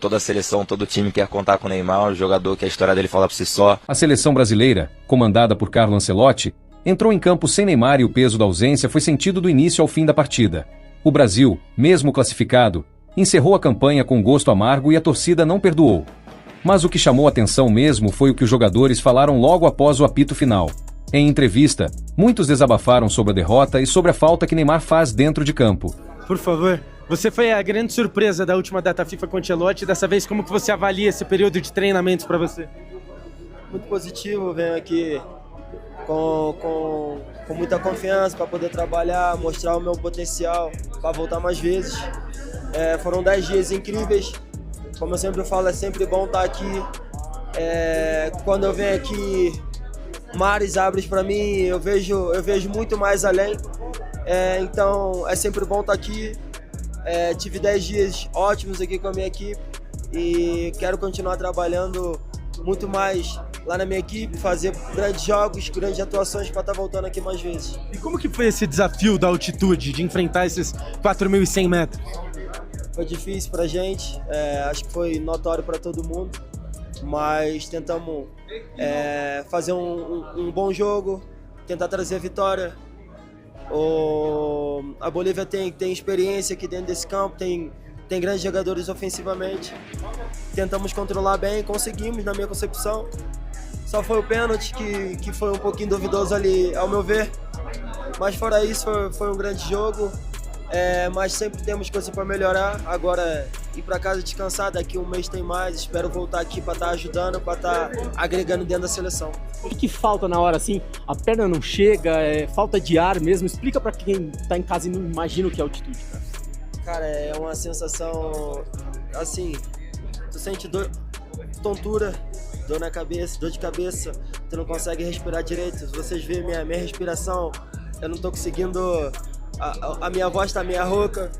toda a seleção, todo time quer contar com o Neymar, um jogador que a história dele fala por si só. A seleção brasileira, comandada por Carlo Ancelotti, entrou em campo sem Neymar e o peso da ausência foi sentido do início ao fim da partida. O Brasil, mesmo classificado, encerrou a campanha com gosto amargo e a torcida não perdoou. Mas o que chamou a atenção mesmo foi o que os jogadores falaram logo após o apito final. Em entrevista, muitos desabafaram sobre a derrota e sobre a falta que Neymar faz dentro de campo. Por favor, você foi a grande surpresa da última data FIFA com o Ancelotti. Dessa vez, como que você avalia esse período de treinamentos para você? Muito positivo, venho aqui com muita confiança para poder trabalhar, mostrar o meu potencial para voltar mais vezes. Foram 10 dias incríveis, como eu sempre falo, é sempre bom estar aqui. Quando eu venho aqui, mares abrem para mim, eu vejo muito mais além, então é sempre bom estar aqui. Tive 10 dias ótimos aqui com a minha equipe e quero continuar trabalhando muito mais lá na minha equipe, fazer grandes jogos, grandes atuações para estar voltando aqui mais vezes. E como que foi esse desafio da altitude, de enfrentar esses 4.100 metros? Foi difícil pra gente, acho que foi notório para todo mundo, mas tentamos fazer um bom jogo, tentar trazer a vitória. A Bolívia tem experiência aqui dentro desse campo, tem grandes jogadores ofensivamente. Tentamos controlar bem, conseguimos na minha concepção. Só foi o pênalti que foi um pouquinho duvidoso ali, ao meu ver. Mas fora isso, foi um grande jogo. Mas sempre temos coisa para melhorar. Agora, ir para casa descansar, daqui um mês tem mais. Espero voltar aqui para estar ajudando, para estar agregando dentro da seleção. O que falta na hora, assim? A perna não chega, falta de ar mesmo. Explica para quem tá em casa e não imagina o que é altitude, cara. Cara, é uma sensação, assim, tu sente tontura, dor na cabeça, dor de cabeça, tu não consegue respirar direito. Se vocês verem minha respiração, eu não tô conseguindo, a minha voz tá meio rouca.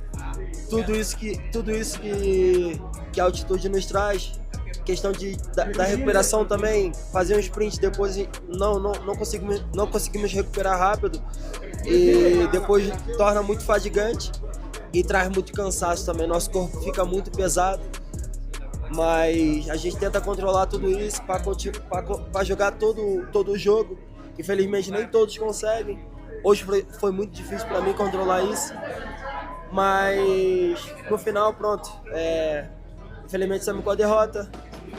Tudo isso que a altitude nos traz, questão da recuperação também, fazer um sprint depois não conseguimos recuperar rápido e depois torna muito fadigante. E traz muito cansaço também, nosso corpo fica muito pesado, mas a gente tenta controlar tudo isso para jogar todo o jogo. Infelizmente nem todos conseguem, hoje foi muito difícil para mim controlar isso, mas no final pronto, infelizmente saímos com a derrota,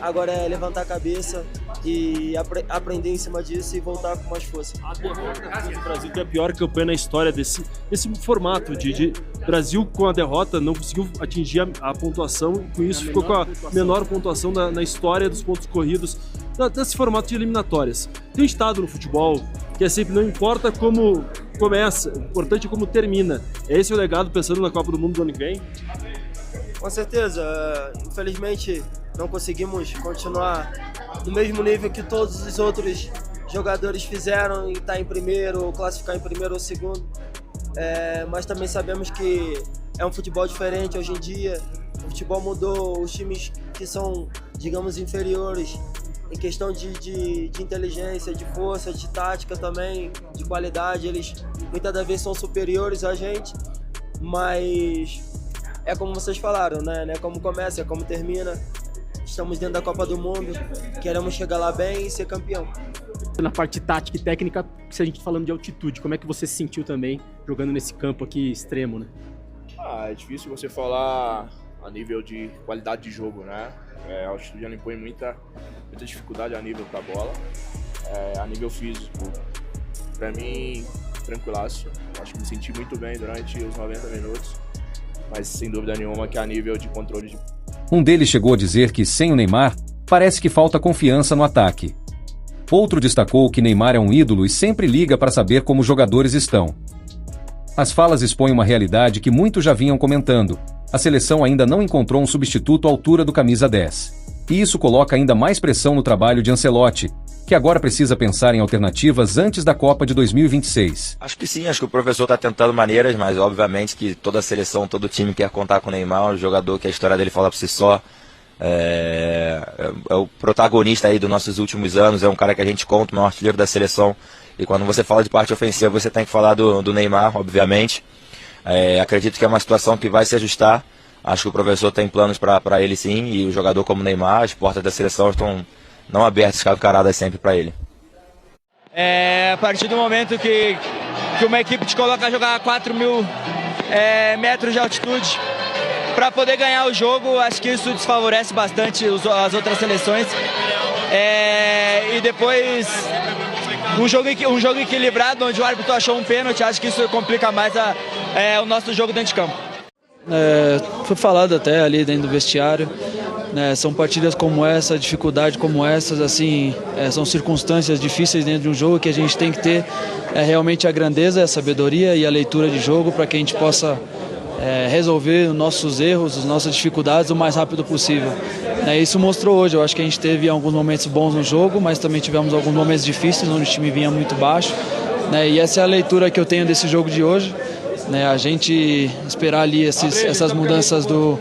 agora é levantar a cabeça e aprender em cima disso e voltar com mais força. A derrota do Brasil tem a pior campanha na história desse formato de Brasil com a derrota não conseguiu atingir a pontuação e com isso ficou com a menor pontuação na história dos pontos corridos desse formato de eliminatórias. Tem um estado no futebol que é sempre, não importa como começa, o importante é como termina. É esse o legado pensando na Copa do Mundo do ano que vem? Com certeza, infelizmente não conseguimos continuar no mesmo nível que todos os outros jogadores fizeram e estar em primeiro, ou classificar em primeiro ou segundo. Mas também sabemos que é um futebol diferente hoje em dia. O futebol mudou, os times que são, digamos, inferiores em questão de inteligência, de força, de tática também, de qualidade, eles muitas das vezes são superiores a gente, mas é como vocês falaram, né? Não é como começa, é como termina. Estamos dentro da Copa do Mundo, queremos chegar lá bem e ser campeão. Na parte tática e técnica, se a gente tá falando de altitude, como é que você se sentiu também jogando nesse campo aqui extremo, né? É difícil você falar a nível de qualidade de jogo, né? A altitude ela impõe muita dificuldade a nível da bola. A nível físico, para mim, tranquilaço. Acho que me senti muito bem durante os 90 minutos, mas sem dúvida nenhuma que a nível de controle de... Um deles chegou a dizer que, sem o Neymar, parece que falta confiança no ataque. Outro destacou que Neymar é um ídolo e sempre liga para saber como os jogadores estão. As falas expõem uma realidade que muitos já vinham comentando. A seleção ainda não encontrou um substituto à altura do camisa 10. E isso coloca ainda mais pressão no trabalho de Ancelotti, que agora precisa pensar em alternativas antes da Copa de 2026. Acho que sim, acho que o professor está tentando maneiras, mas obviamente que toda a seleção, todo time quer contar com o Neymar, um jogador que a história dele fala por si só. É o protagonista aí dos nossos últimos anos, é um cara que a gente conta, o maior artilheiro da seleção. E quando você fala de parte ofensiva, você tem que falar do Neymar, obviamente. Acredito que é uma situação que vai se ajustar. acho que o professor tem planos para ele sim, e o jogador como o Neymar, as portas da seleção estão não abertas, escancaradas sempre para ele. A partir do momento que uma equipe te coloca a jogar a 4.000 metros de altitude para poder ganhar o jogo, acho que isso desfavorece bastante as outras seleções. E depois um jogo equilibrado, onde o árbitro achou um pênalti, acho que isso complica mais o nosso jogo dentro de campo. Foi falado até ali dentro do vestiário, né, são partidas como essa, dificuldade como essas, assim, são circunstâncias difíceis dentro de um jogo que a gente tem que ter realmente a grandeza, a sabedoria e a leitura de jogo para que a gente possa resolver os nossos erros, as nossas dificuldades o mais rápido possível. Isso mostrou hoje, eu acho que a gente teve alguns momentos bons no jogo, mas também tivemos alguns momentos difíceis onde o time vinha muito baixo, e essa é a leitura que eu tenho desse jogo de hoje. A gente esperar ali essas mudanças do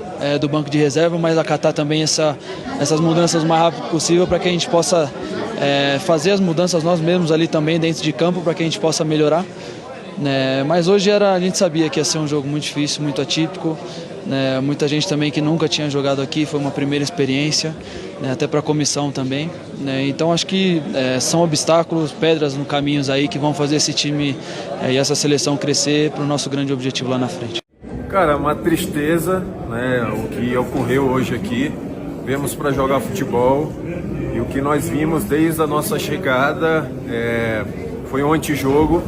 banco de reserva, mas acatar também essas mudanças o mais rápido possível para que a gente possa fazer as mudanças nós mesmos ali também dentro de campo para que a gente possa melhorar. Mas hoje a gente sabia que ia ser um jogo muito difícil, muito atípico, muita gente também que nunca tinha jogado aqui, foi uma primeira experiência, até para a comissão também. Então acho que são obstáculos, pedras no caminho aí que vão fazer esse time e essa seleção crescer para o nosso grande objetivo lá na frente. Cara, uma tristeza, o que ocorreu hoje aqui. Viemos para jogar futebol e o que nós vimos desde a nossa chegada foi um antijogo,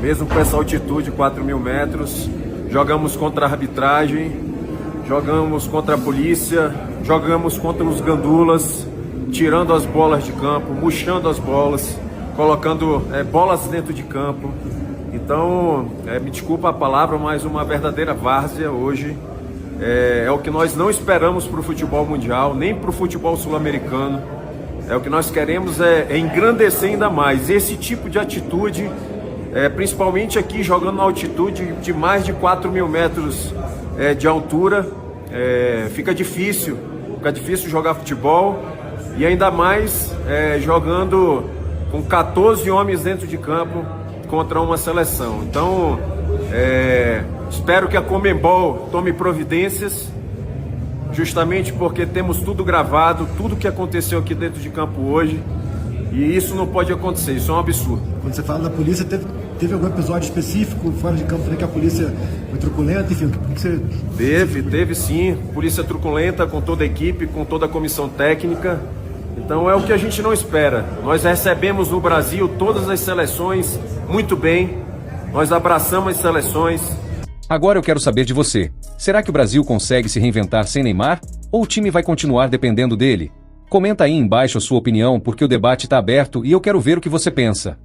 mesmo com essa altitude, 4.000 metros. Jogamos contra a arbitragem, jogamos contra a polícia, jogamos contra os gandulas, tirando as bolas de campo, murchando as bolas, colocando bolas dentro de campo. Então, me desculpa a palavra, mas uma verdadeira várzea hoje. É o que nós não esperamos para o futebol mundial, nem para o futebol sul-americano. O que nós queremos é engrandecer ainda mais esse tipo de atitude, principalmente aqui jogando na altitude de mais de 4.000 metros de altura. Fica difícil jogar futebol e ainda mais jogando com 14 homens dentro de campo contra uma seleção. Então, espero que a Conmebol tome providências, justamente porque temos tudo gravado, tudo que aconteceu aqui dentro de campo hoje, e isso não pode acontecer, isso é um absurdo. Quando você fala da polícia, teve algum episódio específico fora de campo que a polícia foi truculenta, enfim, o que você... Teve sim, polícia truculenta com toda a equipe, com toda a comissão técnica. Então é o que a gente não espera. Nós recebemos no Brasil todas as seleções muito bem, nós abraçamos as seleções. Agora eu quero saber de você. Será que o Brasil consegue se reinventar sem Neymar? Ou o time vai continuar dependendo dele? Comenta aí embaixo a sua opinião, porque o debate está aberto e eu quero ver o que você pensa.